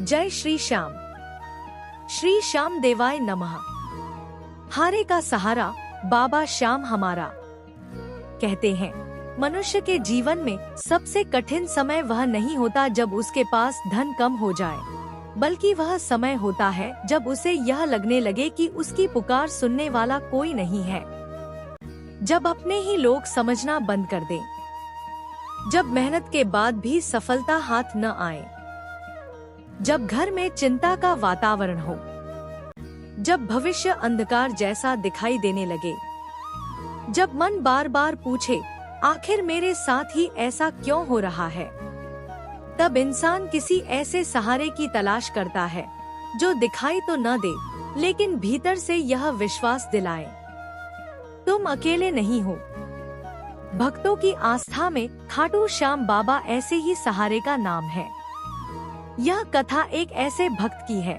जय श्री श्याम। श्री श्याम देवाय नमः। हारे का सहारा बाबा श्याम हमारा। कहते हैं मनुष्य के जीवन में सबसे कठिन समय वह नहीं होता जब उसके पास धन कम हो जाए, बल्कि वह समय होता है जब उसे यह लगने लगे कि उसकी पुकार सुनने वाला कोई नहीं है। जब अपने ही लोग समझना बंद कर दें, जब मेहनत के बाद भी सफलता हाथ न आए, जब घर में चिंता का वातावरण हो, जब भविष्य अंधकार जैसा दिखाई देने लगे, जब मन बार बार पूछे आखिर मेरे साथ ही ऐसा क्यों हो रहा है, तब इंसान किसी ऐसे सहारे की तलाश करता है जो दिखाई तो न दे, लेकिन भीतर से यह विश्वास दिलाए तुम अकेले नहीं हो। भक्तों की आस्था में खाटू श्याम बाबा ऐसे ही सहारे का नाम है। यह कथा एक ऐसे भक्त की है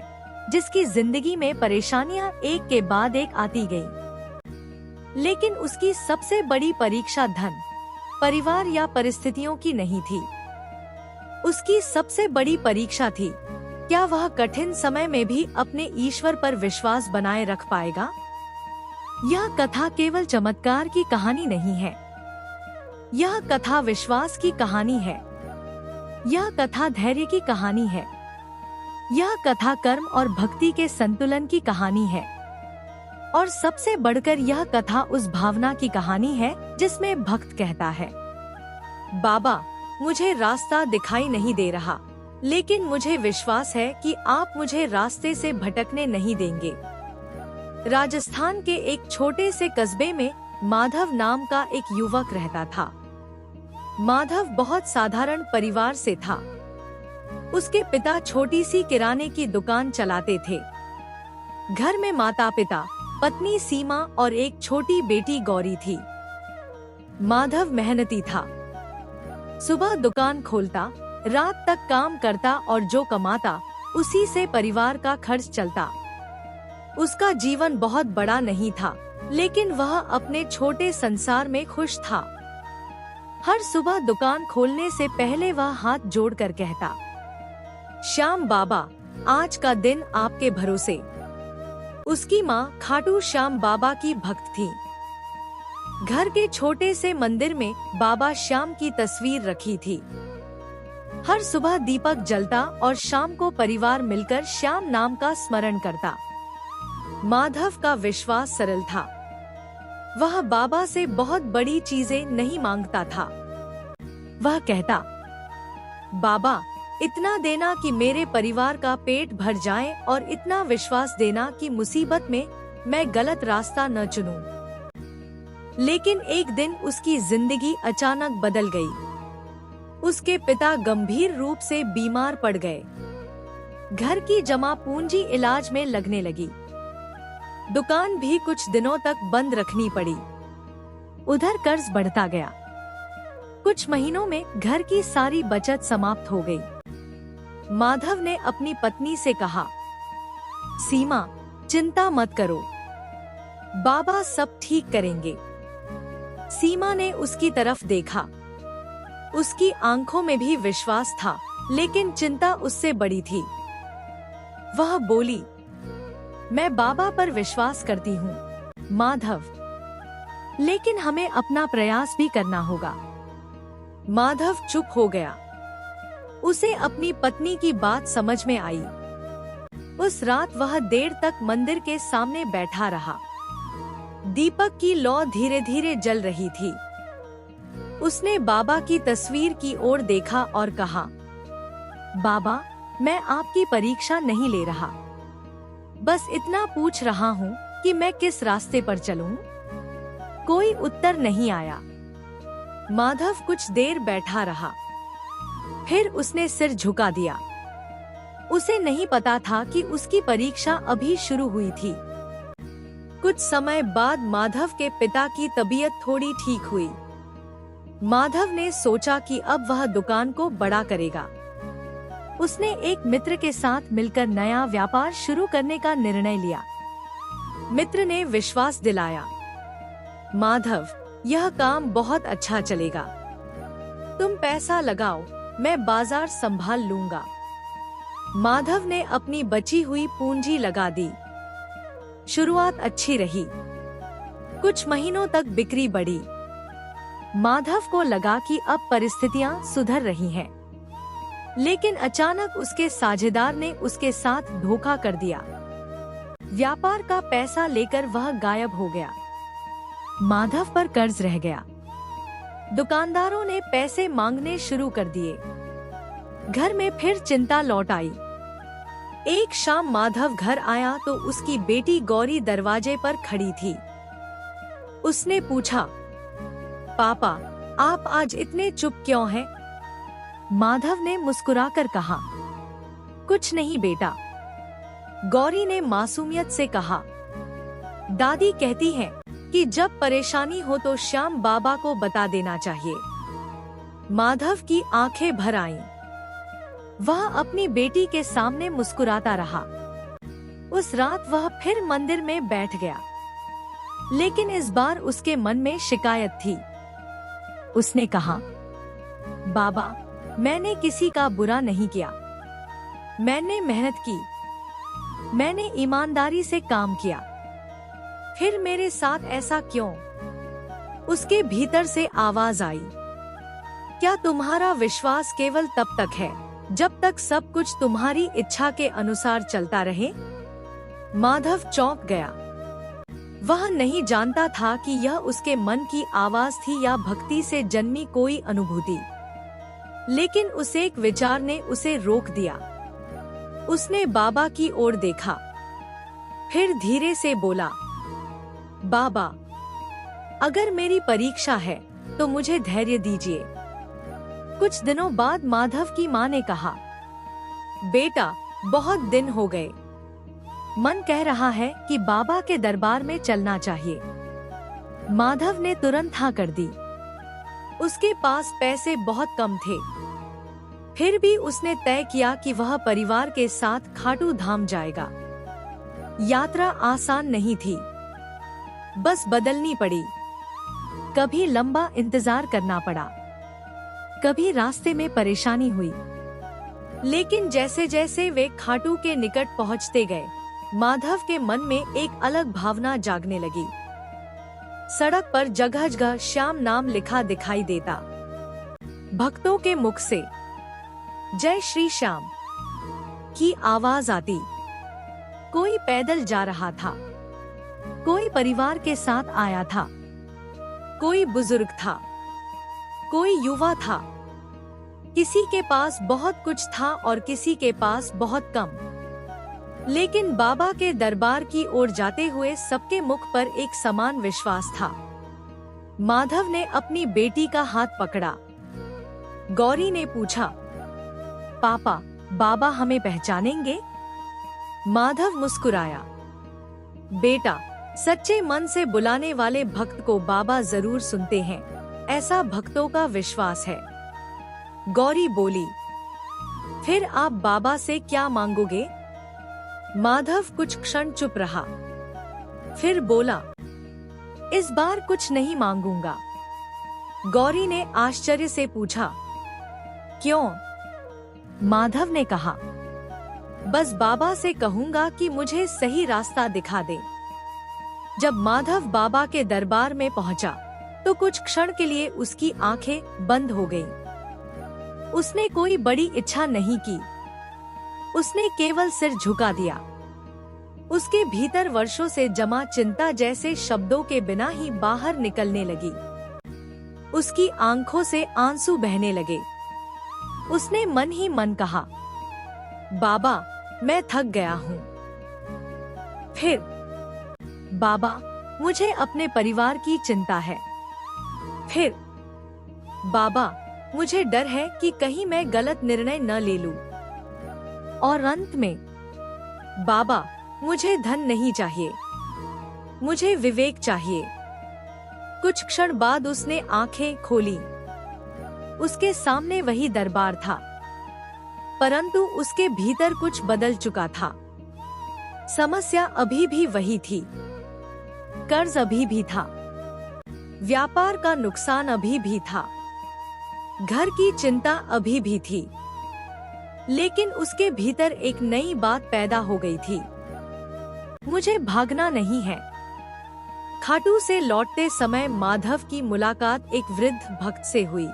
जिसकी जिंदगी में परेशानियां एक के बाद एक आती गई, लेकिन उसकी सबसे बड़ी परीक्षा धन, परिवार या परिस्थितियों की नहीं थी। उसकी सबसे बड़ी परीक्षा थी क्या वह कठिन समय में भी अपने ईश्वर पर विश्वास बनाए रख पाएगा। यह कथा केवल चमत्कार की कहानी नहीं है, यह कथा विश्वास की कहानी है। यह कथा धैर्य की कहानी है। यह कथा कर्म और भक्ति के संतुलन की कहानी है। और सबसे बढ़कर यह कथा उस भावना की कहानी है जिसमें भक्त कहता है, बाबा मुझे रास्ता दिखाई नहीं दे रहा, लेकिन मुझे विश्वास है कि आप मुझे रास्ते से भटकने नहीं देंगे। राजस्थान के एक छोटे से कस्बे में माधव नाम का एक युवक रहता था। माधव बहुत साधारण परिवार से था। उसके पिता छोटी सी किराने की दुकान चलाते थे। घर में माता पिता, पत्नी सीमा और एक छोटी बेटी गौरी थी। माधव मेहनती था। सुबह दुकान खोलता, रात तक काम करता और जो कमाता उसी से परिवार का खर्च चलता। उसका जीवन बहुत बड़ा नहीं था, लेकिन वह अपने छोटे संसार में खुश था। हर सुबह दुकान खोलने से पहले वह हाथ जोड़कर कहता, श्याम बाबा आज का दिन आपके भरोसे। उसकी माँ खाटू श्याम बाबा की भक्त थी। घर के छोटे से मंदिर में बाबा श्याम की तस्वीर रखी थी। हर सुबह दीपक जलता और शाम को परिवार मिलकर श्याम नाम का स्मरण करता। माधव का विश्वास सरल था। वह बाबा से बहुत बड़ी चीजें नहीं मांगता था। वह कहता, बाबा इतना देना कि मेरे परिवार का पेट भर जाए और इतना विश्वास देना कि मुसीबत में मैं गलत रास्ता न चुनूं। लेकिन एक दिन उसकी जिंदगी अचानक बदल गई। उसके पिता गंभीर रूप से बीमार पड़ गए। घर की जमा पूंजी इलाज में लगने लगी। दुकान भी कुछ दिनों तक बंद रखनी पड़ी। उधर कर्ज बढ़ता गया। कुछ महीनों में घर की सारी बचत समाप्त हो गई। माधव ने अपनी पत्नी से कहा, सीमा चिंता मत करो, बाबा सब ठीक करेंगे। सीमा ने उसकी तरफ देखा। उसकी आंखों में भी विश्वास था, लेकिन चिंता उससे बड़ी थी। वह बोली, मैं बाबा पर विश्वास करती हूँ माधव, लेकिन हमें अपना प्रयास भी करना होगा। माधव चुप हो गया। उसे अपनी पत्नी की बात समझ में आई। उस रात वह देर तक मंदिर के सामने बैठा रहा। दीपक की लौ धीरे धीरे जल रही थी। उसने बाबा की तस्वीर की ओर देखा और कहा, बाबा मैं आपकी परीक्षा नहीं ले रहा, बस इतना पूछ रहा हूँ कि मैं किस रास्ते पर चलूं? कोई उत्तर नहीं आया। माधव कुछ देर बैठा रहा, फिर उसने सिर झुका दिया। उसे नहीं पता था कि उसकी परीक्षा अभी शुरू हुई थी। कुछ समय बाद माधव के पिता की तबीयत थोड़ी ठीक हुई। माधव ने सोचा कि अब वह दुकान को बड़ा करेगा। उसने एक मित्र के साथ मिलकर नया व्यापार शुरू करने का निर्णय लिया। मित्र ने विश्वास दिलाया, माधव यह काम बहुत अच्छा चलेगा, तुम पैसा लगाओ, मैं बाजार संभाल लूंगा। माधव ने अपनी बची हुई पूंजी लगा दी। शुरुआत अच्छी रही, कुछ महीनों तक बिक्री बढ़ी। माधव को लगा कि अब परिस्थितियां सुधर रही हैं, लेकिन अचानक उसके साझेदार ने उसके साथ धोखा कर दिया। व्यापार का पैसा लेकर वह गायब हो गया। माधव पर कर्ज रह गया। दुकानदारों ने पैसे मांगने शुरू कर दिए। घर में फिर चिंता लौट आई। एक शाम माधव घर आया तो उसकी बेटी गौरी दरवाजे पर खड़ी थी। उसने पूछा, पापा, आप आज इतने चुप क्यों हैं? माधव ने मुस्कुराकर कहा, कुछ नहीं बेटा। गौरी ने मासूमियत से कहा, दादी कहती हैं कि जब परेशानी हो तो श्याम बाबा को बता देना चाहिए। माधव की आंखें भर आईं। वह अपनी बेटी के सामने मुस्कुराता रहा। उस रात वह फिर मंदिर में बैठ गया, लेकिन इस बार उसके मन में शिकायत थी। उसने कहा, बाबा, मैंने किसी का बुरा नहीं किया। मैंने मेहनत की, मैंने ईमानदारी से काम किया, फिर मेरे साथ ऐसा क्यों? उसके भीतर से आवाज आई, क्या तुम्हारा विश्वास केवल तब तक है जब तक सब कुछ तुम्हारी इच्छा के अनुसार चलता रहे? माधव चौंक गया। वह नहीं जानता था कि यह उसके मन की आवाज थी या भक्ति से जन्मी कोई अनुभूति। लेकिन उस एक विचार ने उसे रोक दिया। उसने बाबा की ओर देखा, फिर धीरे से बोला, बाबा, अगर मेरी परीक्षा है तो मुझे धैर्य दीजिए। कुछ दिनों बाद माधव की माँ ने कहा, बेटा, बहुत दिन हो गए, मन कह रहा है कि बाबा के दरबार में चलना चाहिए। माधव ने तुरंत हाँ कर दी। उसके पास पैसे बहुत कम थे, फिर भी उसने तय किया कि वह परिवार के साथ खाटू धाम जाएगा। यात्रा आसान नहीं थी, बस बदलनी पड़ी। कभी लंबा इंतजार करना पड़ा, कभी रास्ते में परेशानी हुई, लेकिन जैसे जैसे वे खाटू के निकट पहुंचते गए, माधव के मन में एक अलग भावना जागने लगी। सड़क पर जगह जगह श्याम नाम लिखा दिखाई देता। भक्तों के मुख से जय श्री श्याम की आवाज आती। कोई पैदल जा रहा था, कोई परिवार के साथ आया था, कोई बुजुर्ग था, कोई युवा था। किसी के पास बहुत कुछ था और किसी के पास बहुत कम, लेकिन बाबा के दरबार की ओर जाते हुए सबके मुख पर एक समान विश्वास था। माधव ने अपनी बेटी का हाथ पकड़ा। गौरी ने पूछा, पापा, बाबा हमें पहचानेंगे? माधव मुस्कुराया, बेटा, सच्चे मन से बुलाने वाले भक्त को बाबा जरूर सुनते हैं, ऐसा भक्तों का विश्वास है। गौरी बोली, फिर आप बाबा से क्या मांगोगे? माधव कुछ क्षण चुप रहा, फिर बोला, इस बार कुछ नहीं मांगूंगा। गौरी ने आश्चर्य से पूछा, क्यों? माधव ने कहा, बस बाबा से कहूंगा कि मुझे सही रास्ता दिखा दे। जब माधव बाबा के दरबार में पहुंचा, तो कुछ क्षण के लिए उसकी आंखें बंद हो गईं। उसने कोई बड़ी इच्छा नहीं की, उसने केवल सिर झुका दिया। उसके भीतर वर्षों से जमा चिंता जैसे शब्दों के बिना ही बाहर निकलने लगी। उसकी आंखों से आंसू बहने लगे। उसने मन ही मन कहा, बाबा, मैं थक गया हूँ। फिर, बाबा, मुझे अपने परिवार की चिंता है। फिर, बाबा, मुझे डर है कि कहीं मैं गलत निर्णय न ले लूं। और अंत में, बाबा, मुझे धन नहीं चाहिए, मुझे विवेक चाहिए। कुछ क्षण बाद उसने आंखें खोली। उसके सामने वही दरबार था, परंतु उसके भीतर कुछ बदल चुका था। समस्या अभी भी वही थी, कर्ज अभी भी था, व्यापार का नुकसान अभी भी था, घर की चिंता अभी भी थी। लेकिन उसके भीतर एक नई बात पैदा हो गई थी। मुझे भागना नहीं है। खाटू से लौटते समय माधव की मुलाकात एक वृद्ध भक्त से हुई।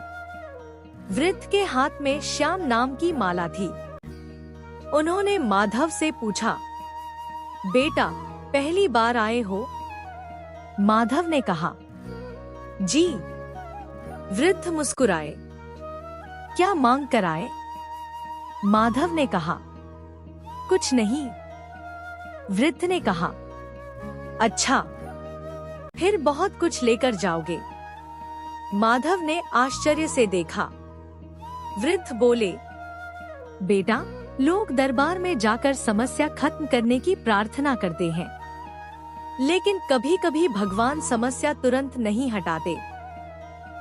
वृद्ध के हाथ में श्याम नाम की माला थी। उन्होंने माधव से पूछा, बेटा, पहली बार आए हो? माधव ने कहा, जी। वृद्ध मुस्कुराए। क्या मांग कर आए? माधव ने कहा, कुछ नहीं। वृद्ध ने कहा, अच्छा, फिर बहुत कुछ लेकर जाओगे? माधव ने आश्चर्य से देखा। वृद्ध बोले, बेटा, लोग दरबार में जाकर समस्या खत्म करने की प्रार्थना करते हैं, लेकिन कभी कभी भगवान समस्या तुरंत नहीं हटाते।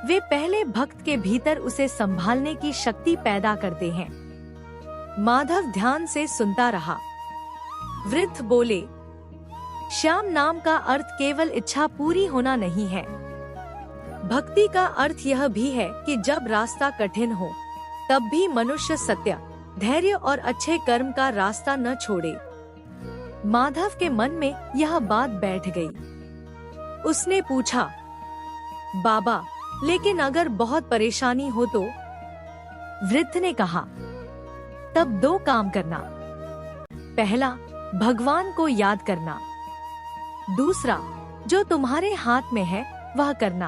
वे पहले भक्त के भीतर उसे संभालने की शक्ति पैदा करते हैं। माधव ध्यान से सुनता रहा। वृद्ध बोले, श्याम नाम का अर्थ केवल इच्छा पूरी होना नहीं है। भक्ति का अर्थ यह भी है कि जब रास्ता कठिन हो, तब भी मनुष्य सत्य, धैर्य और अच्छे कर्म का रास्ता न छोड़े। माधव के मन में यह बात बैठ गई। उसने पूछा, बाबा, लेकिन अगर बहुत परेशानी हो तो? वृद्ध ने कहा, तब दो काम करना। पहला, भगवान को याद करना। दूसरा, जो तुम्हारे हाथ में है वह करना,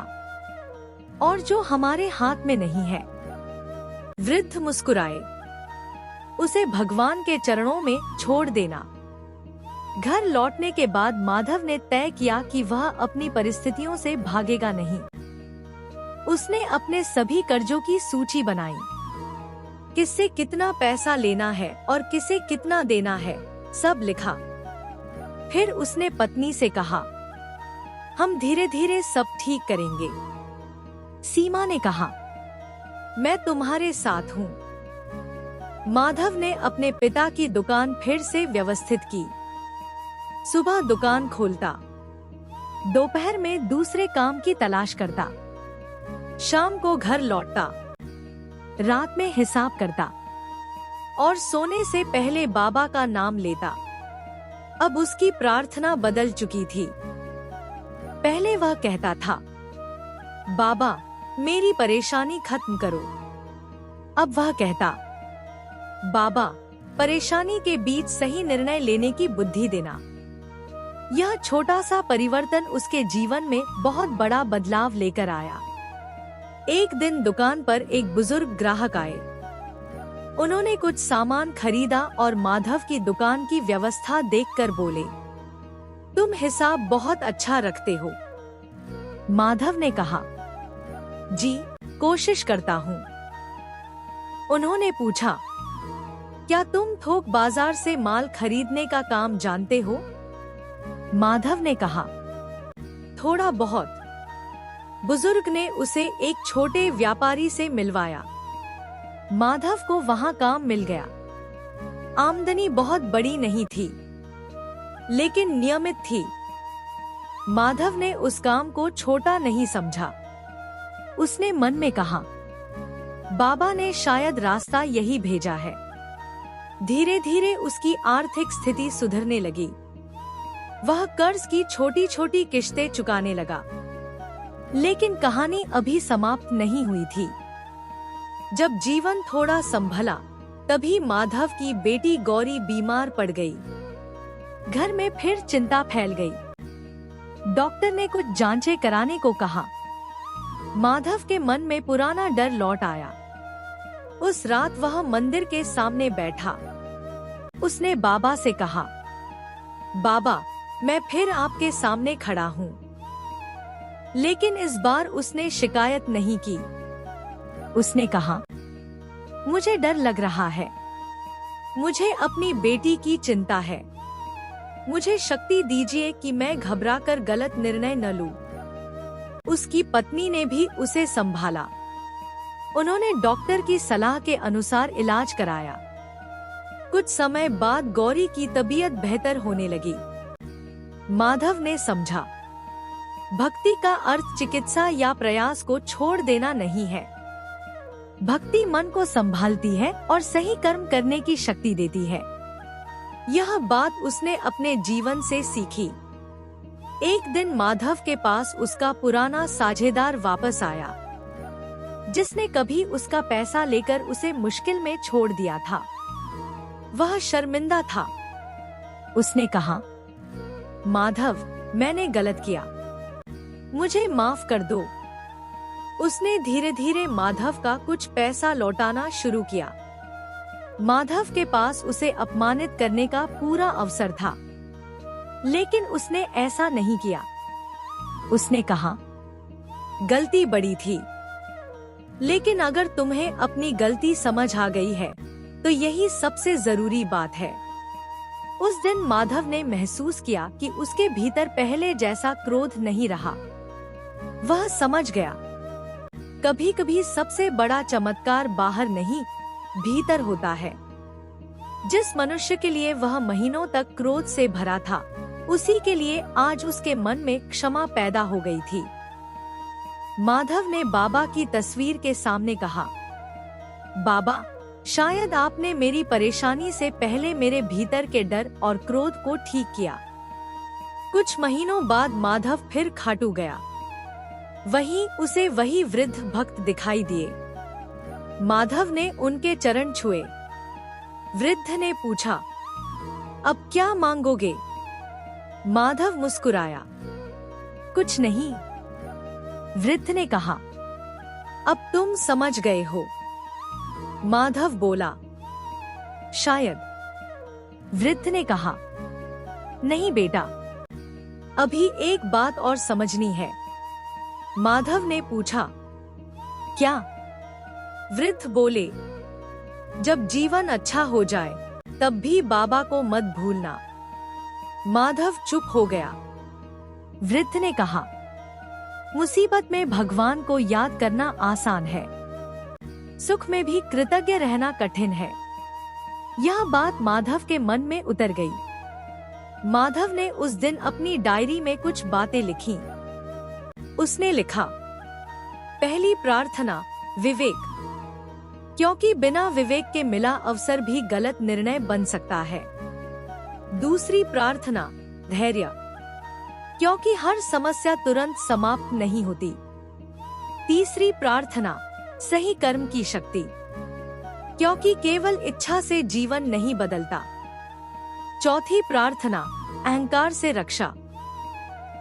और जो हमारे हाथ में नहीं है। वृद्ध मुस्कुराए। उसे भगवान के चरणों में छोड़ देना। घर लौटने के बाद माधव ने तय किया कि वह अपनी परिस्थितियों से भागेगा नहीं। उसने अपने सभी कर्जों की सूची बनाई। किससे कितना पैसा लेना है और किसे कितना देना है, सब लिखा। फिर उसने पत्नी से कहा, हम धीरे धीरे सब ठीक करेंगे। सीमा ने कहा, मैं तुम्हारे साथ हूँ। माधव ने अपने पिता की दुकान फिर से व्यवस्थित की। सुबह दुकान खोलता, दोपहर में दूसरे काम की तलाश करता, शाम को घर लौटता, रात में हिसाब करता और सोने से पहले बाबा का नाम लेता। अब उसकी प्रार्थना बदल चुकी थी। पहले वह कहता था, बाबा, मेरी परेशानी खत्म करो। अब वह कहता, बाबा, परेशानी के बीच सही निर्णय लेने की बुद्धि देना। यह छोटा सा परिवर्तन उसके जीवन में बहुत बड़ा बदलाव लेकर आया। एक दिन दुकान पर एक बुजुर्ग ग्राहक आए। उन्होंने कुछ सामान खरीदा और माधव की दुकान की व्यवस्था देखकर बोले, तुम हिसाब बहुत अच्छा रखते हो। माधव ने कहा, जी, कोशिश करता हूँ। उन्होंने पूछा, क्या तुम थोक बाजार से माल खरीदने का काम जानते हो? माधव ने कहा, थोड़ा बहुत। बुजुर्ग ने उसे एक छोटे व्यापारी से मिलवाया। माधव को वहां काम मिल गया। आमदनी बहुत बड़ी नहीं थी, लेकिन नियमित थी। माधव ने उस काम को छोटा नहीं समझा। उसने मन में कहा, बाबा ने शायद रास्ता यही भेजा है। धीरे धीरे उसकी आर्थिक स्थिति सुधरने लगी। वह कर्ज की छोटी छोटी किश्तें चुकाने लगा। लेकिन कहानी अभी समाप्त नहीं हुई थी। जब जीवन थोड़ा संभला, तभी माधव की बेटी गौरी बीमार पड़ गई। घर में फिर चिंता फैल गई। डॉक्टर ने कुछ जांचें कराने को कहा। माधव के मन में पुराना डर लौट आया। उस रात वह मंदिर के सामने बैठा। उसने बाबा से कहा, बाबा, मैं फिर आपके सामने खड़ा हूँ। लेकिन इस बार उसने शिकायत नहीं की। उसने कहा, मुझे डर लग रहा है। मुझे अपनी बेटी की चिंता है। मुझे शक्ति दीजिए कि मैं घबराकर गलत निर्णय न लूं। उसकी पत्नी ने भी उसे संभाला। उन्होंने डॉक्टर की सलाह के अनुसार इलाज कराया। कुछ समय बाद गौरी की तबीयत बेहतर होने लगी। माधव ने समझा, भक्ति का अर्थ चिकित्सा या प्रयास को छोड़ देना नहीं है। भक्ति मन को संभालती है और सही कर्म करने की शक्ति देती है। यह बात उसने अपने जीवन से सीखी। एक दिन माधव के पास उसका पुराना साझेदार वापस आया, जिसने कभी उसका पैसा लेकर उसे मुश्किल में छोड़ दिया था। वह शर्मिंदा था। उसने कहा, माधव, मैंने गलत किया, मुझे माफ कर दो। उसने धीरे धीरे माधव का कुछ पैसा लौटाना शुरू किया। माधव के पास उसे अपमानित करने का पूरा अवसर था, लेकिन उसने ऐसा नहीं किया। उसने कहा, गलती बड़ी थी, लेकिन अगर तुम्हें अपनी गलती समझ आ गई है तो यही सबसे जरूरी बात है। उस दिन माधव ने महसूस किया कि उसके भीतर पहले जैसा क्रोध नहीं रहा। वह समझ गया, कभी कभी सबसे बड़ा चमत्कार बाहर नहीं, भीतर होता है। जिस मनुष्य के लिए वह महीनों तक क्रोध से भरा था, उसी के लिए आज उसके मन में क्षमा पैदा हो गई थी। माधव ने बाबा की तस्वीर के सामने कहा, बाबा, शायद आपने मेरी परेशानी से पहले मेरे भीतर के डर और क्रोध को ठीक किया। कुछ महीनों बाद माधव फिर खाटू गया। वहीं उसे वही वृद्ध भक्त दिखाई दिए। माधव ने उनके चरण छुए। वृद्ध ने पूछा, अब क्या मांगोगे? माधव मुस्कुराया, कुछ नहीं। वृद्ध ने कहा, अब तुम समझ गए हो। माधव बोला, शायद। वृद्ध ने कहा, नहीं बेटा, अभी एक बात और समझनी है। माधव ने पूछा, क्या? वृद्ध बोले, जब जीवन अच्छा हो जाए तब भी बाबा को मत भूलना। माधव चुप हो गया। वृद्ध ने कहा, मुसीबत में भगवान को याद करना आसान है, सुख में भी कृतज्ञ रहना कठिन है। यह बात माधव के मन में उतर गई। माधव ने उस दिन अपनी डायरी में कुछ बातें लिखीं। उसने लिखा, पहली प्रार्थना, विवेक, क्योंकि बिना विवेक के मिला अवसर भी गलत निर्णय बन सकता है। दूसरी प्रार्थना, धैर्य, क्योंकि हर समस्या तुरंत समाप्त नहीं होती। तीसरी प्रार्थना, सही कर्म की शक्ति, क्योंकि केवल इच्छा से जीवन नहीं बदलता। चौथी प्रार्थना, अहंकार से रक्षा,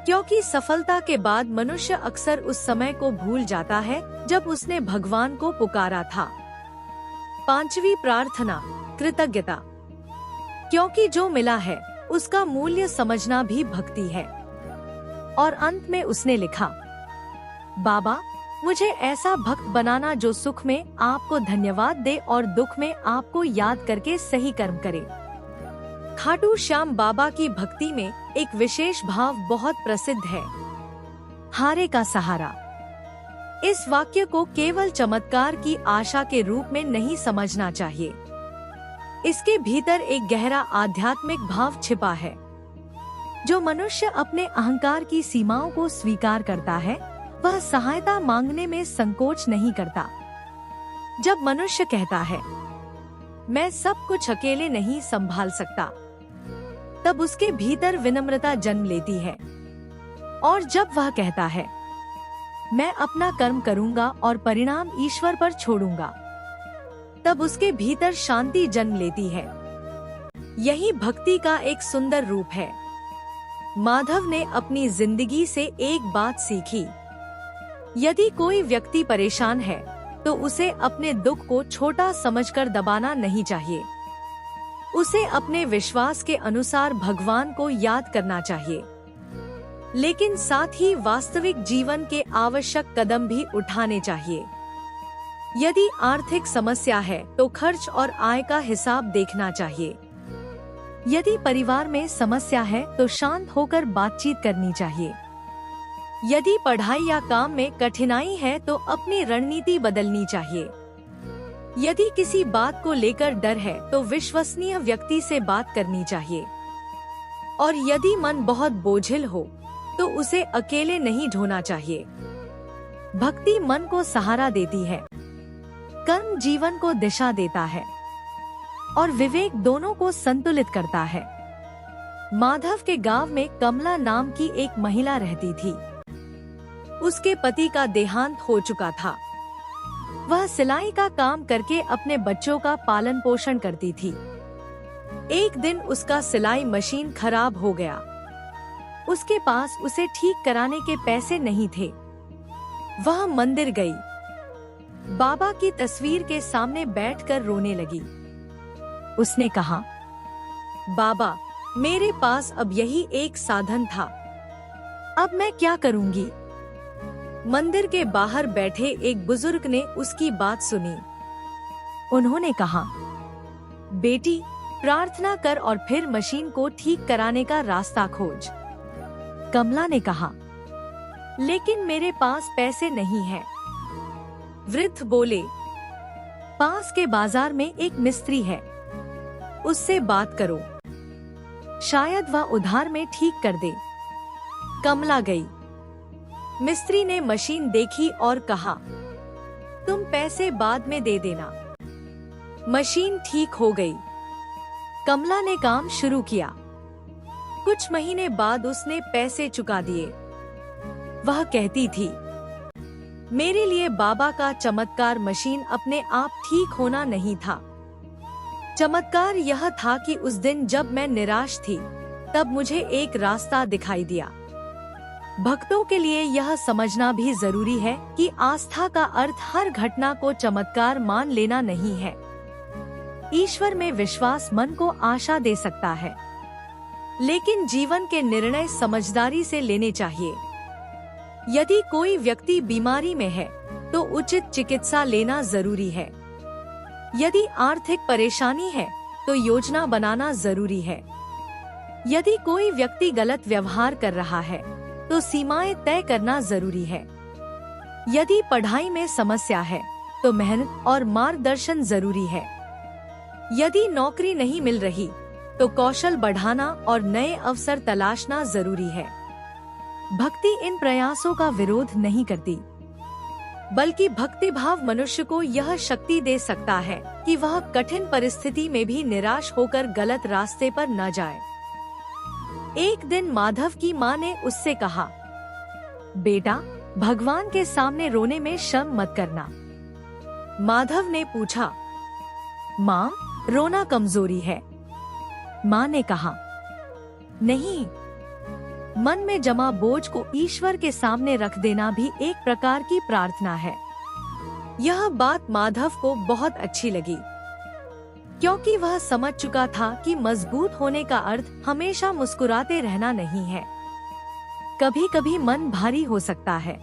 क्योंकि सफलता के बाद मनुष्य अक्सर उस समय को भूल जाता है जब उसने भगवान को पुकारा था। पांचवी प्रार्थना, कृतज्ञता, क्योंकि जो मिला है उसका मूल्य समझना भी भक्ति है। और अंत में उसने लिखा, बाबा, मुझे ऐसा भक्त बनाना जो सुख में आपको धन्यवाद दे और दुख में आपको याद करके सही कर्म करे। खाटू श्याम बाबा की भक्ति में एक विशेष भाव बहुत प्रसिद्ध है, हारे का सहारा। इस वाक्य को केवल चमत्कार की आशा के रूप में नहीं समझना चाहिए। इसके भीतर एक गहरा आध्यात्मिक भाव छिपा है। जो मनुष्य अपने अहंकार की सीमाओं को स्वीकार करता है, वह सहायता मांगने में संकोच नहीं करता। जब मनुष्य कहता है, मैं सब कुछ अकेले नहीं संभाल सकता, तब उसके भीतर विनम्रता जन्म लेती है। और जब वह कहता है, मैं अपना कर्म करूंगा और परिणाम ईश्वर पर छोड़ूंगा, तब उसके भीतर शांति जन्म लेती है। यही भक्ति का एक सुंदर रूप है। माधव ने अपनी जिंदगी से एक बात सीखी, यदि कोई व्यक्ति परेशान है तो उसे अपने दुख को छोटा समझकर दबाना नहीं चाहिए। उसे अपने विश्वास के अनुसार भगवान को याद करना चाहिए, लेकिन साथ ही वास्तविक जीवन के आवश्यक कदम भी उठाने चाहिए। यदि आर्थिक समस्या है तो खर्च और आय का हिसाब देखना चाहिए। यदि परिवार में समस्या है तो शांत होकर बातचीत करनी चाहिए। यदि पढ़ाई या काम में कठिनाई है तो अपनी रणनीति बदलनी चाहिए। यदि किसी बात को लेकर डर है तो विश्वसनीय व्यक्ति से बात करनी चाहिए। और यदि मन बहुत बोझिल हो तो उसे अकेले नहीं ढोना चाहिए। भक्ति मन को सहारा देती है, कर्म जीवन को दिशा देता है और विवेक दोनों को संतुलित करता है। माधव के गांव में कमला नाम की एक महिला रहती थी। उसके पति का देहांत हो चुका था। वह सिलाई का काम करके अपने बच्चों का पालन पोषण करती थी। एक दिन उसका सिलाई मशीन खराब हो गया। उसके पास उसे ठीक कराने के पैसे नहीं थे। वह मंदिर गई। बाबा की तस्वीर के सामने बैठकर रोने लगी। उसने कहा, बाबा, मेरे पास अब यही एक साधन था, अब मैं क्या करूंगी? मंदिर के बाहर बैठे एक बुजुर्ग ने उसकी बात सुनी। उन्होंने कहा, बेटी, प्रार्थना कर और फिर मशीन को ठीक कराने का रास्ता खोज। कमला ने कहा, लेकिन मेरे पास पैसे नहीं हैं। वृद्ध बोले, पास के बाजार में एक मिस्त्री है, उससे बात करो, शायद वह उधार में ठीक कर दे। कमला गई। मिस्त्री ने मशीन देखी और कहा, तुम पैसे बाद में दे देना। मशीन ठीक हो गई। कमला ने काम शुरू किया। कुछ महीने बाद उसने पैसे चुका दिए। वह कहती थी, मेरे लिए बाबा का चमत्कार मशीन अपने आप ठीक होना नहीं था। चमत्कार यह था कि उस दिन जब मैं निराश थी, तब मुझे एक रास्ता दिखाई दिया। भक्तों के लिए यह समझना भी जरूरी है कि आस्था का अर्थ हर घटना को चमत्कार मान लेना नहीं है। ईश्वर में विश्वास मन को आशा दे सकता है, लेकिन जीवन के निर्णय समझदारी से लेने चाहिए। यदि कोई व्यक्ति बीमारी में है, तो उचित चिकित्सा लेना जरूरी है। यदि आर्थिक परेशानी है, तो योजना बनाना जरूरी है। यदि कोई व्यक्ति गलत व्यवहार कर रहा है, तो सीमाएं तय करना जरूरी है। यदि पढ़ाई में समस्या है, तो मेहनत और मार्गदर्शन जरूरी है। यदि नौकरी नहीं मिल रही, तो कौशल बढ़ाना और नए अवसर तलाशना जरूरी है। भक्ति इन प्रयासों का विरोध नहीं करती, बल्कि भक्ति भाव मनुष्य को यह शक्ति दे सकता है कि वह कठिन परिस्थिति में भी निराश होकर गलत रास्ते पर न जाए। एक दिन माधव की माँ ने उससे कहा, बेटा, भगवान के सामने रोने में शर्म मत करना। माधव ने पूछा, माँ, रोना कमजोरी है? माँ ने कहा, नहीं, मन में जमा बोझ को ईश्वर के सामने रख देना भी एक प्रकार की प्रार्थना है। यह बात माधव को बहुत अच्छी लगी, क्योंकि वह समझ चुका था कि मजबूत होने का अर्थ हमेशा मुस्कुराते रहना नहीं है। कभी कभी मन भारी हो सकता है,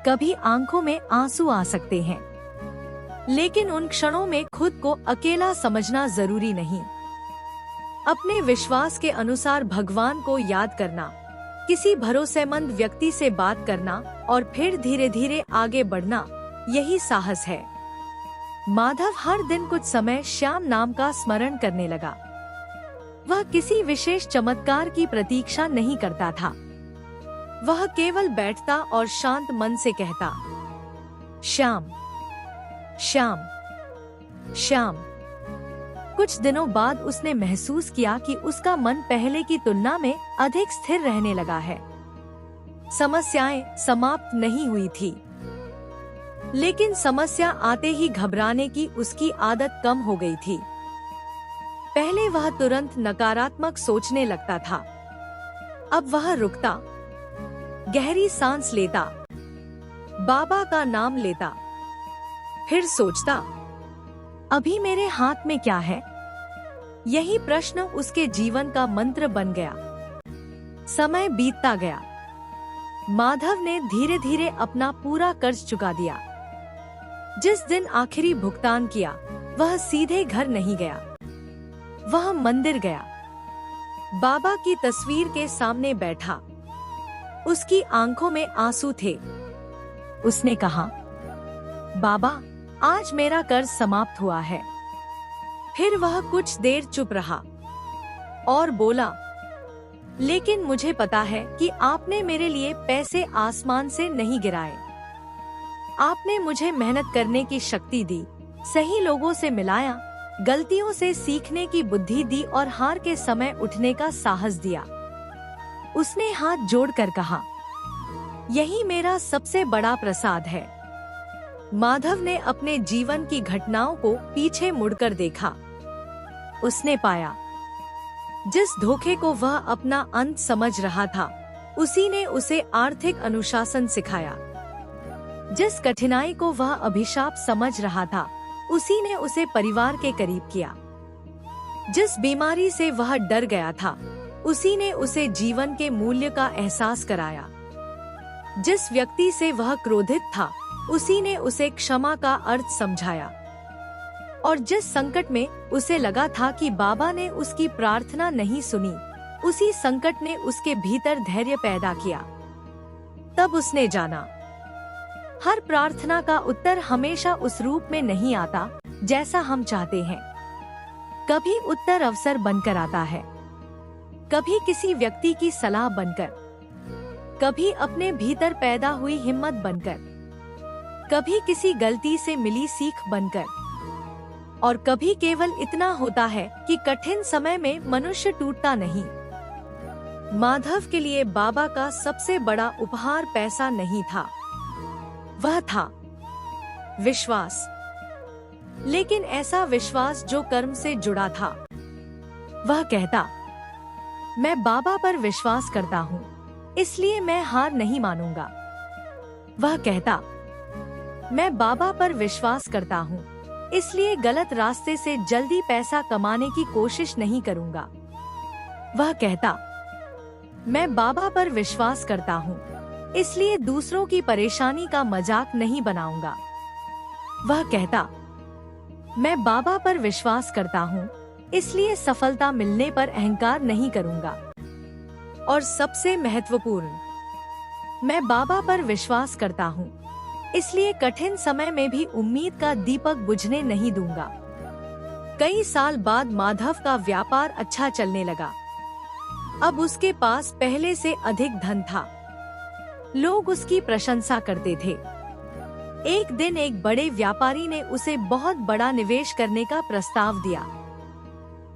कभी आंखों में आंसू आ सकते हैं, लेकिन उन क्षणों में खुद को अकेला समझना जरूरी नहीं। अपने विश्वास के अनुसार भगवान को याद करना, किसी भरोसेमंद व्यक्ति से बात करना और फिर धीरे धीरे आगे बढ़ना, यही साहस है। माधव हर दिन कुछ समय श्याम नाम का स्मरण करने लगा। वह किसी विशेष चमत्कार की प्रतीक्षा नहीं करता था। वह केवल बैठता और शांत मन से कहता, श्याम, श्याम, श्याम। कुछ दिनों बाद उसने महसूस किया कि उसका मन पहले की तुलना में अधिक स्थिर रहने लगा है। समस्याएं समाप्त नहीं हुई थी, लेकिन समस्या आते ही घबराने की उसकी आदत कम हो गई थी। पहले वह तुरंत नकारात्मक सोचने लगता था। अब वह रुकता, गहरी सांस लेता, बाबा का नाम लेता, फिर सोचता, अभी मेरे हाथ में क्या है? यही प्रश्न उसके जीवन का मंत्र बन गया। समय बीतता गया। माधव ने धीरे धीरे अपना पूरा कर्ज चुका दिया। जिस दिन आखिरी भुगतान किया, वह सीधे घर नहीं गया, वह मंदिर गया। बाबा की तस्वीर के सामने बैठा। उसकी आंखों में आंसू थे। उसने कहा, बाबा, आज मेरा कर्ज समाप्त हुआ है। फिर वह कुछ देर चुप रहा और बोला, लेकिन मुझे पता है कि आपने मेरे लिए पैसे आसमान से नहीं गिराए। आपने मुझे मेहनत करने की शक्ति दी, सही लोगों से मिलाया, गलतियों से सीखने की बुद्धि दी और हार के समय उठने का साहस दिया। उसने हाथ जोड़कर कहा, यही मेरा सबसे बड़ा प्रसाद है। माधव ने अपने जीवन की घटनाओं को पीछे मुड़कर देखा। उसने पाया, जिस धोखे को वह अपना अंत समझ रहा था, उसी ने उसे आर्थिक अनुशासन सिखाया। जिस कठिनाई को वह अभिशाप समझ रहा था, उसी ने उसे परिवार के करीब किया। जिस बीमारी से वह डर गया था, उसी ने उसे जीवन के मूल्य का एहसास कराया। जिस व्यक्ति से वह क्रोधित था, उसी ने उसे क्षमा का अर्थ समझाया। और जिस संकट में उसे लगा था कि बाबा ने उसकी प्रार्थना नहीं सुनी, उसी संकट ने उसके भीतर धैर्य पैदा किया। तब उसने जाना, हर प्रार्थना का उत्तर हमेशा उस रूप में नहीं आता जैसा हम चाहते हैं। कभी उत्तर अवसर बनकर आता है, कभी किसी व्यक्ति की सलाह बनकर, कभी अपने भीतर पैदा हुई हिम्मत बनकर, कभी किसी गलती से मिली सीख बनकर, और कभी केवल इतना होता है कि कठिन समय में मनुष्य टूटता नहीं। माधव के लिए बाबा का सबसे बड़ा उपहार पैसा नहीं था, वह था विश्वास। लेकिन ऐसा विश्वास जो कर्म से जुड़ा था। वह कहता, मैं बाबा पर विश्वास करता हूँ, इसलिए मैं हार नहीं मानूंगा। वह कहता, मैं बाबा पर विश्वास करता हूँ, इसलिए गलत रास्ते से जल्दी पैसा कमाने की कोशिश नहीं करूँगा। वह कहता, मैं बाबा पर विश्वास करता हूँ, इसलिए दूसरों की परेशानी का मजाक नहीं बनाऊंगा। वह कहता, मैं बाबा पर विश्वास करता हूँ, इसलिए सफलता मिलने पर अहंकार नहीं करूँगा। और सबसे महत्वपूर्ण, मैं बाबा पर विश्वास करता हूँ, इसलिए कठिन समय में भी उम्मीद का दीपक बुझने नहीं दूंगा। कई साल बाद माधव का व्यापार अच्छा चलने लगा। अब उसके पास पहले से अधिक धन था। लोग उसकी प्रशंसा करते थे। एक दिन एक बड़े व्यापारी ने उसे बहुत बड़ा निवेश करने का प्रस्ताव दिया।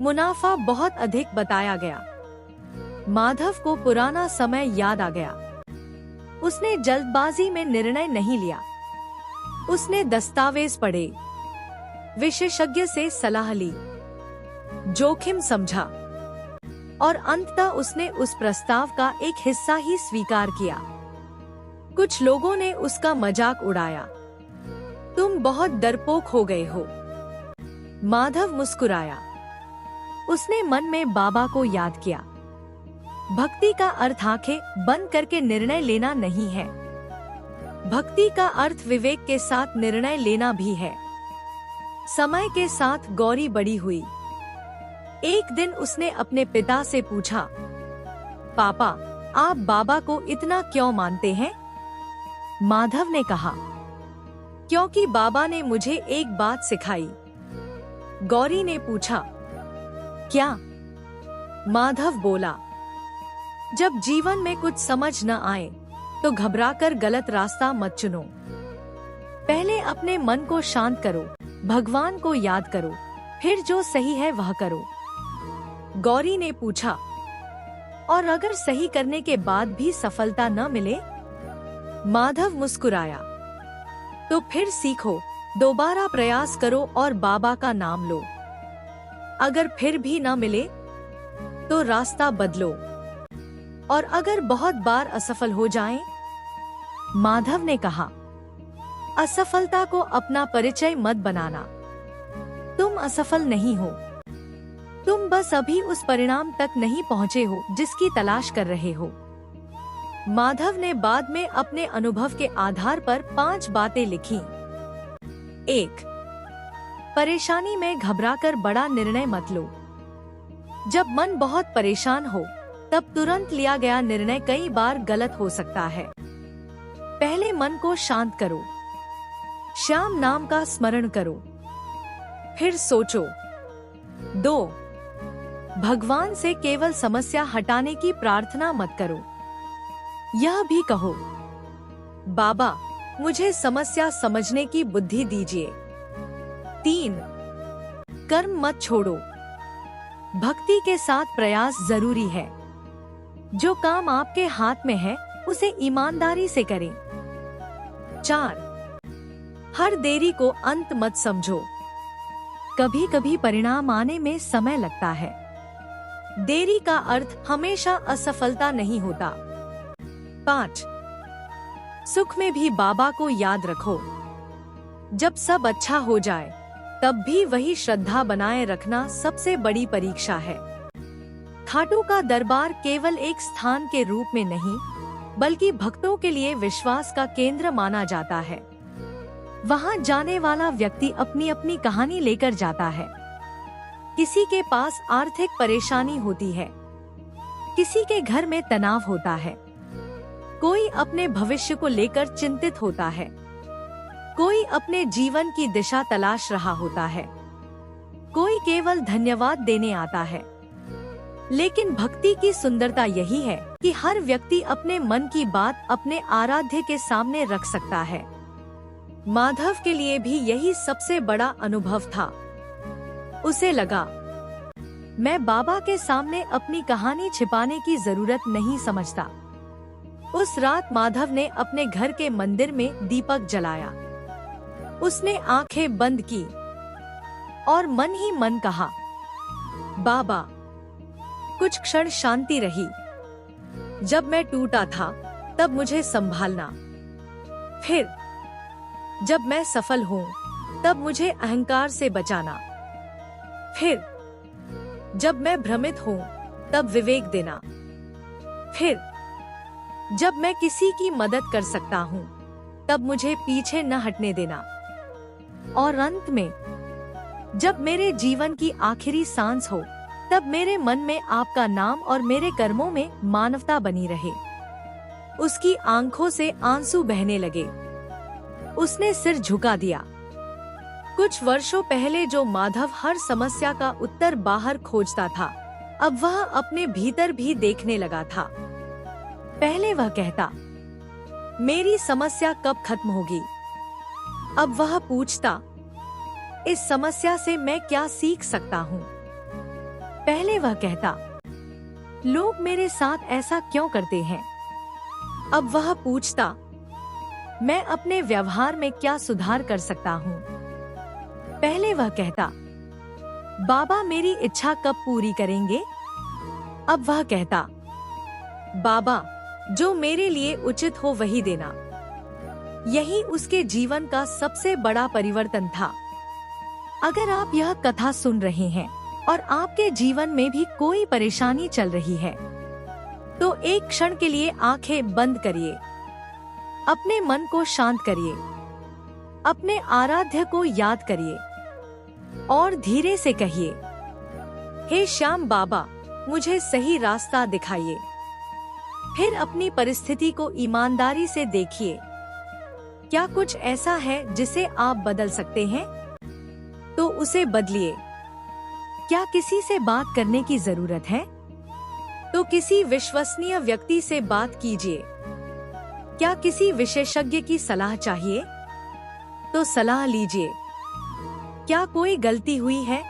मुनाफा बहुत अधिक बताया गया। माधव को पुराना समय याद आ गया। उसने जल्दबाजी में निर्णय नहीं लिया। उसने दस्तावेज पढ़े, विशेषज्ञ से सलाह ली, जोखिम समझा और अंततः उसने उस प्रस्ताव का एक हिस्सा ही स्वीकार किया। कुछ लोगों ने उसका मजाक उड़ाया, तुम बहुत डरपोक हो गए हो। माधव मुस्कुराया। उसने मन में बाबा को याद किया। भक्ति का अर्थ आंखें बंद करके निर्णय लेना नहीं है। भक्ति का अर्थ विवेक के साथ निर्णय लेना भी है। समय के साथ गौरी बड़ी हुई। एक दिन उसने अपने पिता से पूछा, पापा, आप बाबा को इतना क्यों मानते हैं? माधव ने कहा, क्योंकि बाबा ने मुझे एक बात सिखाई। गौरी ने पूछा, क्या? माधव बोला, जब जीवन में कुछ समझ न आए तो घबराकर गलत रास्ता मत चुनो। पहले अपने मन को शांत करो, भगवान को याद करो, फिर जो सही है वह करो। गौरी ने पूछा, और अगर सही करने के बाद भी सफलता न मिले? माधव मुस्कुराया, तो फिर सीखो, दोबारा प्रयास करो और बाबा का नाम लो। अगर फिर भी न मिले तो रास्ता बदलो। और अगर बहुत बार असफल हो जाएं? माधव ने कहा, असफलता को अपना परिचय मत बनाना। तुम असफल नहीं हो, तुम बस अभी उस परिणाम तक नहीं पहुँचे हो जिसकी तलाश कर रहे हो। माधव ने बाद में अपने अनुभव के आधार पर 5 बातें लिखी। 1. परेशानी में घबराकर बड़ा निर्णय मत लो। जब मन बहुत परेशान हो, तब तुरंत लिया गया निर्णय कई बार गलत हो सकता है। पहले मन को शांत करो, श्याम नाम का स्मरण करो, फिर सोचो। 2. भगवान से केवल समस्या हटाने की प्रार्थना मत करो। यह भी कहो, बाबा, मुझे समस्या समझने की बुद्धि दीजिए। 3. कर्म मत छोड़ो। भक्ति के साथ प्रयास जरूरी है। जो काम आपके हाथ में है उसे ईमानदारी से करें। 4. हर देरी को अंत मत समझो। कभी कभी परिणाम आने में समय लगता है। देरी का अर्थ हमेशा असफलता नहीं होता। 5. सुख में भी बाबा को याद रखो। जब सब अच्छा हो जाए तब भी वही श्रद्धा बनाए रखना सबसे बड़ी परीक्षा है। खाटू का दरबार केवल एक स्थान के रूप में नहीं बल्कि भक्तों के लिए विश्वास का केंद्र माना जाता है। वहां जाने वाला व्यक्ति अपनी अपनी कहानी लेकर जाता है। किसी के पास आर्थिक परेशानी होती है, किसी के घर में तनाव होता है, कोई अपने भविष्य को लेकर चिंतित होता है, कोई अपने जीवन की दिशा तलाश रहा होता है, कोई केवल धन्यवाद देने आता है। लेकिन भक्ति की सुंदरता यही है कि हर व्यक्ति अपने मन की बात अपने आराध्य के सामने रख सकता है। माधव के लिए भी यही सबसे बड़ा अनुभव था। उसे लगा, मैं बाबा के सामने अपनी कहानी छिपाने की जरूरत नहीं समझता। उस रात माधव ने अपने घर के मंदिर में दीपक जलाया। उसने आंखें बंद की और मन ही मन कहा, बाबा। कुछ क्षण शांति रही। जब मैं टूटा था तब मुझे संभालना। फिर जब मैं सफल हूँ तब मुझे अहंकार से बचाना। फिर जब मैं भ्रमित हूँ तब विवेक देना। फिर जब मैं किसी की मदद कर सकता हूँ तब मुझे पीछे न हटने देना। और अंत में जब मेरे जीवन की आखिरी सांस हो तब मेरे मन में आपका नाम और मेरे कर्मों में मानवता बनी रहे। उसकी आंखों से आंसू बहने लगे। उसने सिर झुका दिया। कुछ वर्षों पहले जो माधव हर समस्या का उत्तर बाहर खोजता था, अब वह अपने भीतर भी देखने लगा था। पहले वह कहता, मेरी समस्या कब खत्म होगी? अब वह पूछता, इस समस्या से मैं क्या सीख सकता हूँ? पहले वह कहता, लोग मेरे साथ ऐसा क्यों करते हैं? अब वह पूछता, मैं अपने व्यवहार में क्या सुधार कर सकता हूँ? पहले वह कहता, बाबा मेरी इच्छा कब पूरी करेंगे? अब वह कहता, बाबा जो मेरे लिए उचित हो वही देना। यही उसके जीवन का सबसे बड़ा परिवर्तन था। अगर आप यह कथा सुन रहे हैं और आपके जीवन में भी कोई परेशानी चल रही है तो एक क्षण के लिए आंखें बंद करिए, अपने मन को शांत करिए, अपने आराध्य को याद करिए और धीरे से कहिए, हे श्याम बाबा मुझे सही रास्ता दिखाइए। फिर अपनी परिस्थिति को ईमानदारी से देखिए। क्या कुछ ऐसा है जिसे आप बदल सकते हैं? तो उसे बदलिए। क्या किसी से बात करने की जरूरत है? तो किसी विश्वसनीय व्यक्ति से बात कीजिए। क्या किसी विशेषज्ञ की सलाह चाहिए? तो सलाह लीजिए। क्या कोई गलती हुई है?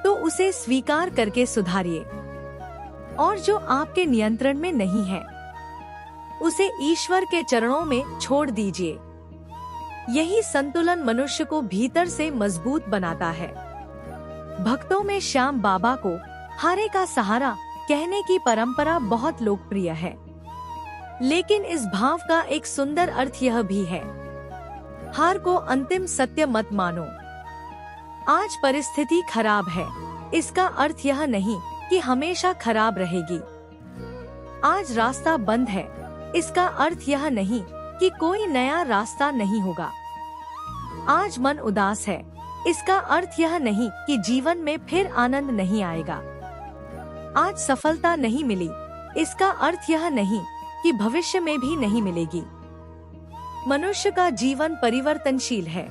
तो उसे स्वीकार करके सुधारिए। और जो आपके नियंत्रण में नहीं है उसे ईश्वर के चरणों में छोड़ दीजिए। यही संतुलन मनुष्य को भीतर से मजबूत बनाता है। भक्तों में श्याम बाबा को हारे का सहारा कहने की परंपरा बहुत लोकप्रिय है, लेकिन इस भाव का एक सुंदर अर्थ यह भी है, हार को अंतिम सत्य मत मानो। आज परिस्थिति खराब है, इसका अर्थ यह नहीं कि हमेशा खराब रहेगी। आज रास्ता बंद है, इसका अर्थ यह नहीं कि कोई नया रास्ता नहीं होगा। आज मन उदास है, इसका अर्थ यह नहीं कि जीवन में फिर आनंद नहीं आएगा। आज सफलता नहीं मिली, इसका अर्थ यह नहीं कि भविष्य में भी नहीं मिलेगी। मनुष्य का जीवन परिवर्तनशील है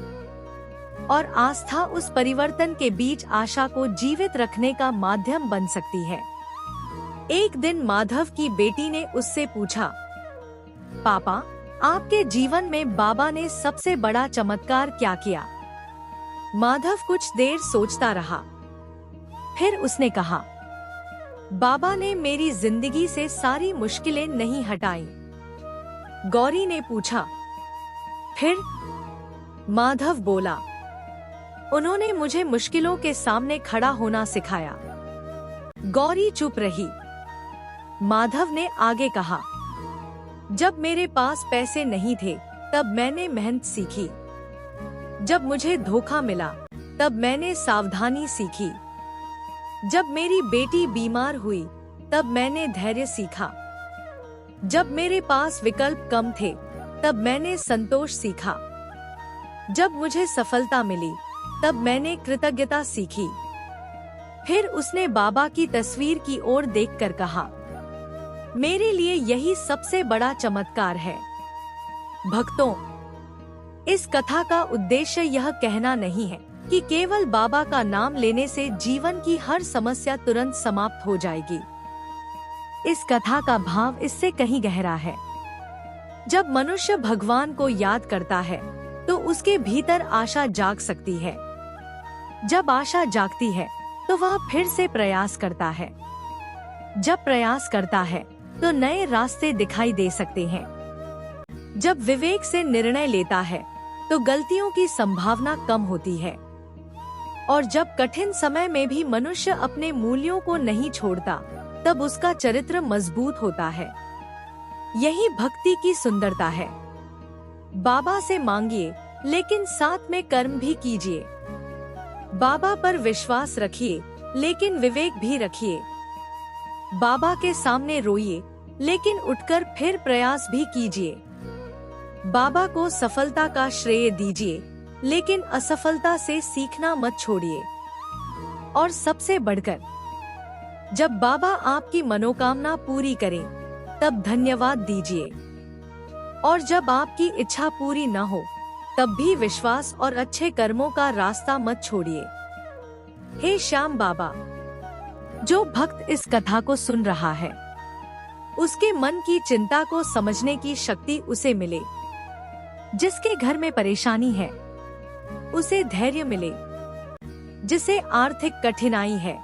और आस्था उस परिवर्तन के बीच आशा को जीवित रखने का माध्यम बन सकती है। एक दिन माधव की बेटी ने उससे पूछा, पापा आपके जीवन में बाबा ने सबसे बड़ा चमत्कार क्या किया? माधव कुछ देर सोचता रहा। फिर उसने कहा, बाबा ने मेरी जिंदगी से सारी मुश्किलें नहीं हटाई। गौरी ने पूछा, फिर? माधव बोला, उन्होंने मुझे मुश्किलों के सामने खड़ा होना सिखाया। गौरी चुप रही। माधव ने आगे कहा, जब मेरे पास पैसे नहीं थे तब मैंने मेहनत सीखी। जब मुझे धोखा मिला तब मैंने सावधानी सीखी। जब मेरी बेटी बीमार हुई तब मैंने धैर्य सीखा। जब मेरे पास विकल्प कम थे तब मैंने संतोष सीखा। जब मुझे सफलता मिली तब मैंने कृतज्ञता सीखी। फिर उसने बाबा की तस्वीर की ओर देखकर कहा, मेरे लिए यही सबसे बड़ा चमत्कार है। भक्तों, इस कथा का उद्देश्य यह कहना नहीं है कि केवल बाबा का नाम लेने से जीवन की हर समस्या तुरंत समाप्त हो जाएगी। इस कथा का भाव इससे कहीं गहरा है। जब मनुष्य भगवान को याद करता है तो उसके भीतर आशा जाग सकती है। जब आशा जागती है तो वह फिर से प्रयास करता है। जब प्रयास करता है तो नए रास्ते दिखाई दे सकते हैं। जब विवेक से निर्णय लेता है तो गलतियों की संभावना कम होती है। और जब कठिन समय में भी मनुष्य अपने मूल्यों को नहीं छोड़ता तब उसका चरित्र मजबूत होता है। यही भक्ति की सुंदरता है। बाबा से मांगिए लेकिन साथ में कर्म भी कीजिए। बाबा पर विश्वास रखिए लेकिन विवेक भी रखिए। बाबा के सामने रोइए लेकिन उठकर फिर प्रयास भी कीजिए। बाबा को सफलता का श्रेय दीजिए लेकिन असफलता से सीखना मत छोड़िए। और सबसे बढ़कर, जब बाबा आपकी मनोकामना पूरी करें तब धन्यवाद दीजिए। और जब आपकी इच्छा पूरी न हो तब भी विश्वास और अच्छे कर्मों का रास्ता मत छोड़िए। हे श्याम बाबा, जो भक्त इस कथा को सुन रहा है उसके मन की चिंता को समझने की शक्ति उसे मिले। जिसके घर में परेशानी है उसे धैर्य मिले। जिसे आर्थिक कठिनाई है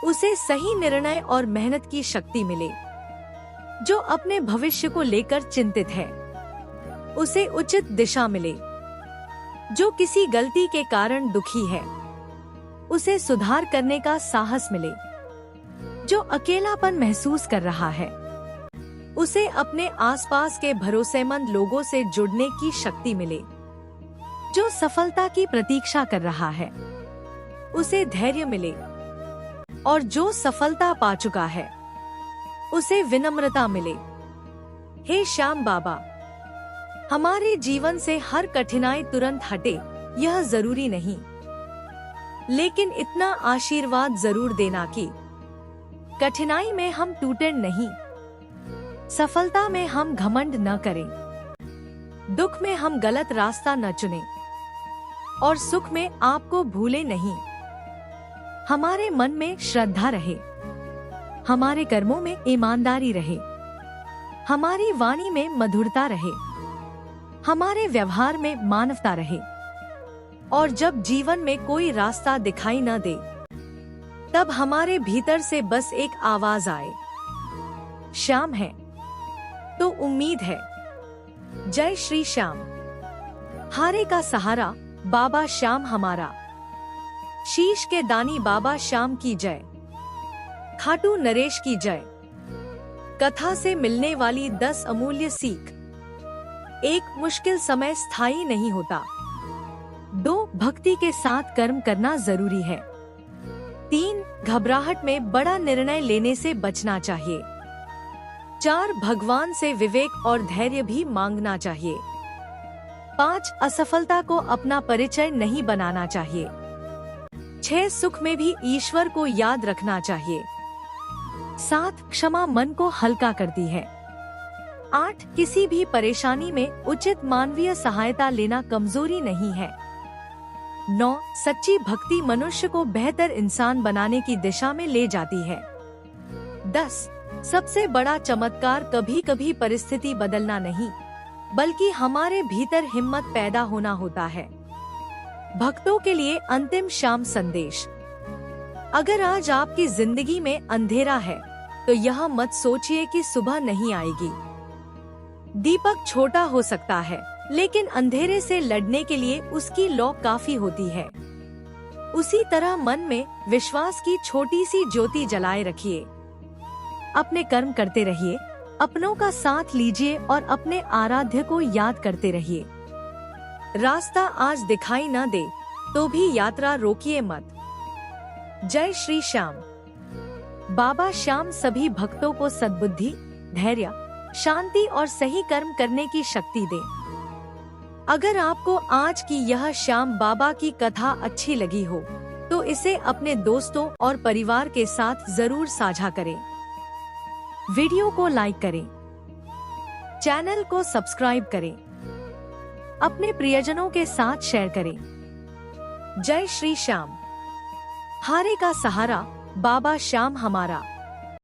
उसे सही निर्णय और मेहनत की शक्ति मिले। जो अपने भविष्य को लेकर चिंतित है उसे उचित दिशा मिले। जो किसी गलती के कारण दुखी है उसे सुधार करने का साहस मिले। जो अकेलापन महसूस कर रहा है उसे अपने आसपास के भरोसेमंद लोगों से जुड़ने की शक्ति मिले। जो सफलता की प्रतीक्षा कर रहा है उसे धैर्य मिले। और जो सफलता पा चुका है उसे विनम्रता मिले। हे श्याम बाबा, हमारे जीवन से हर कठिनाई तुरंत हटे यह जरूरी नहीं, लेकिन इतना आशीर्वाद जरूर देना कि कठिनाई में हम टूटे नहीं, सफलता में हम घमंड न करें, दुख में हम गलत रास्ता न चुनें और सुख में आपको भूले नहीं। हमारे मन में श्रद्धा रहे, हमारे कर्मों में ईमानदारी रहे, हमारी वाणी में मधुरता रहे, हमारे व्यवहार में मानवता रहे। और जब जीवन में कोई रास्ता दिखाई न दे तब हमारे भीतर से बस एक आवाज आए, श्याम है तो उम्मीद है। जय श्री श्याम। हारे का सहारा बाबा श्याम हमारा। शीश के दानी बाबा श्याम की जय। खाटू नरेश की जय। कथा से मिलने वाली 10 अमूल्य सीख। 1. मुश्किल समय स्थायी नहीं होता। 2. भक्ति के साथ कर्म करना जरूरी है। 3. घबराहट में बड़ा निर्णय लेने से बचना चाहिए। 4. भगवान से विवेक और धैर्य भी मांगना चाहिए। 5. असफलता को अपना परिचय नहीं बनाना चाहिए। 6. सुख में भी ईश्वर को याद रखना चाहिए। 7. क्षमा मन को हल्का करती है। 8. किसी भी परेशानी में उचित मानवीय सहायता लेना कमजोरी नहीं है। 9. सच्ची भक्ति मनुष्य को बेहतर इंसान बनाने की दिशा में ले जाती है। 10. सबसे बड़ा चमत्कार कभी कभी परिस्थिति बदलना नहीं, बल्कि हमारे भीतर हिम्मत पैदा होना होता है। भक्तों के लिए अंतिम शाम संदेश। अगर आज आपकी जिंदगी में अंधेरा है तो यह मत सोचिए कि सुबह नहीं आएगी। दीपक छोटा हो सकता है, लेकिन अंधेरे से लड़ने के लिए उसकी लौ काफी होती है। उसी तरह मन में विश्वास की छोटी सी ज्योति जलाए रखिए। अपने कर्म करते रहिए, अपनों का साथ लीजिए और अपने आराध्य को याद करते रहिए। रास्ता आज दिखाई न दे तो भी यात्रा रोकिए मत। जय श्री श्याम। बाबा श्याम सभी भक्तों को सद्बुद्धि, धैर्य, शांति और सही कर्म करने की शक्ति दे। अगर आपको आज की यह श्याम बाबा की कथा अच्छी लगी हो तो इसे अपने दोस्तों और परिवार के साथ जरूर साझा करें। वीडियो को लाइक करें, चैनल को सब्सक्राइब करें, अपने प्रियजनों के साथ शेयर करें। जय श्री श्याम। हारे का सहारा, बाबा श्याम हमारा।